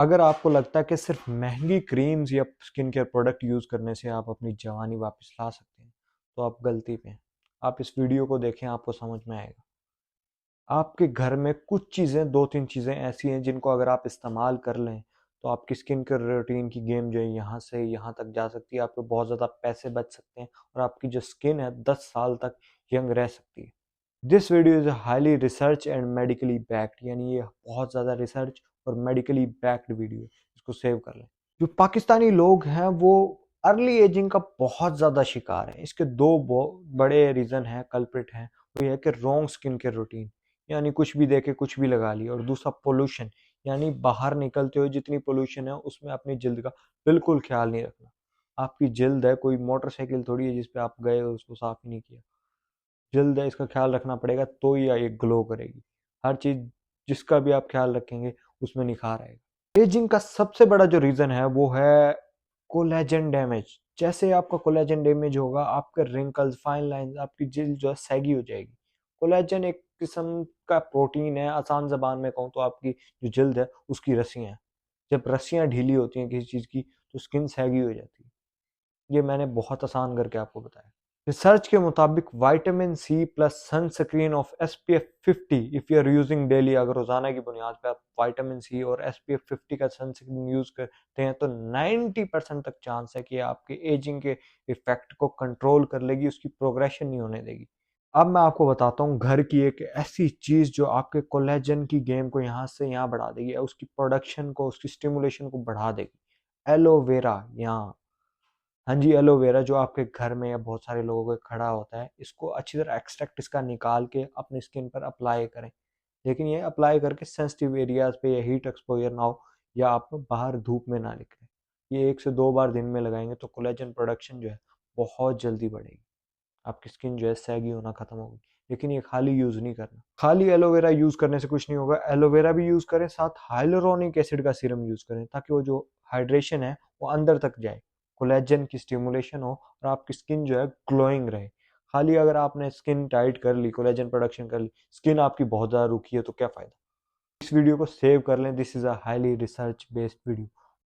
अगर आपको लगता है कि सिर्फ महंगी क्रीम्स या स्किन केयर प्रोडक्ट यूज़ करने से आप अपनी जवानी वापस ला सकते हैं, तो आप गलती पे हैं। आप इस वीडियो को देखें, आपको समझ में आएगा। आपके घर में कुछ चीज़ें, 2-3 चीज़ें ऐसी हैं जिनको अगर आप इस्तेमाल कर लें, तो आपकी स्किन केयर रूटीन की गेम जो है यहाँ से यहाँ तक जा सकती है। आपके बहुत ज़्यादा पैसे बच सकते हैं और आपकी जो स्किन है 10 साल तक यंग रह सकती है। This video is highly research and medically backed, यानी ये बहुत ज़्यादा रिसर्च और मेडिकली बैक्ड वीडियो है। इसको सेव कर लें। जो पाकिस्तानी लोग हैं वो अर्ली एजिंग का बहुत ज़्यादा शिकार हैं। इसके दो बड़े रीज़न हैं, कल्प्रिट हैं। वो ये है कि रॉन्ग स्किन केयर रूटीन, यानी कुछ भी देके कुछ भी लगा लिया, और दूसरा पोल्यूशन, यानी बाहर निकलते हुए जितनी पोल्यूशन है उसमें अपनी जल्द का बिल्कुल ख्याल नहीं रखना। आपकी जल्द है, कोई मोटरसाइकिल थोड़ी है जिस पे आप गए और उसको साफ ही नहीं किया। जल्द है, इसका ख्याल रखना पड़ेगा तो ही ये ग्लो करेगी। हर चीज़ जिसका भी आप ख्याल रखेंगे उसमें निखार आएगा। एजिंग का सबसे बड़ा जो रीज़न है वो है कोलेजन डैमेज। जैसे आपका कोलेजन डैमेज होगा, आपके रिंकल्स, फाइन लाइंस, आपकी जल्द जो है सैगी हो जाएगी। कोलेजन एक किस्म का प्रोटीन है, आसान ज़बान में कहूँ तो आपकी जो जल्द है उसकी रस्सियाँ हैं। जब रस्सियाँ ढीली होती हैं किसी चीज़ की तो स्किन सैगी हो जाती है। ये मैंने बहुत आसान करके आपको बताया। रिसर्च के मुताबिक vitamin C plus sunscreen of SPF 50 if you are using daily, अगर रोजाना की बुनियाद पे आप विटामिन सी और SPF 50 का सनस्क्रीन यूज करते हैं तो 90% तक चांस है कि आपके एजिंग के इफेक्ट को कंट्रोल कर लेगी, उसकी प्रोग्रेशन नहीं होने देगी। अब मैं आपको बताता हूँ घर की एक ऐसी चीज जो आपके कोलेजन की गेम को यहाँ से यहाँ बढ़ा देगी, उसकी प्रोडक्शन को, उसकी स्टिमुलेशन को बढ़ा देगी। एलोवेरा। यहाँ, हाँ जी, एलोवेरा जो आपके घर में या बहुत सारे लोगों के खड़ा होता है, इसको अच्छी तरह एक्सट्रैक्ट इसका निकाल के अपनी स्किन पर अप्लाई करें। लेकिन ये अप्लाई करके सेंसिटिव एरियाज पे या हीट एक्सपोजर ना हो, या आप बाहर धूप में ना निकलें। ये 1 से 2 बार दिन में लगाएंगे तो कोलेजन प्रोडक्शन जो है बहुत जल्दी बढ़ेगी। आपकी स्किन जो है सैगी होना खत्म होगी। लेकिन ये खाली यूज नहीं करना। खाली एलोवेरा यूज करने से कुछ नहीं होगा। एलोवेरा भी यूज करें, साथ हाइलुरोनिक एसिड का सीरम यूज करें ताकि वो जो हाइड्रेशन है वो अंदर तक जाए, कोलेजन की स्टिमुलेशन हो और आपकी स्किन जो है ग्लोइंग रहे। खाली अगर आपने स्किन टाइट कर ली, कोलेजन प्रोडक्शन कर ली, स्किन आपकी बहुत ज़्यादा रुकी है तो क्या फ़ायदा। इस वीडियो को सेव कर लें। This is a highly research based video.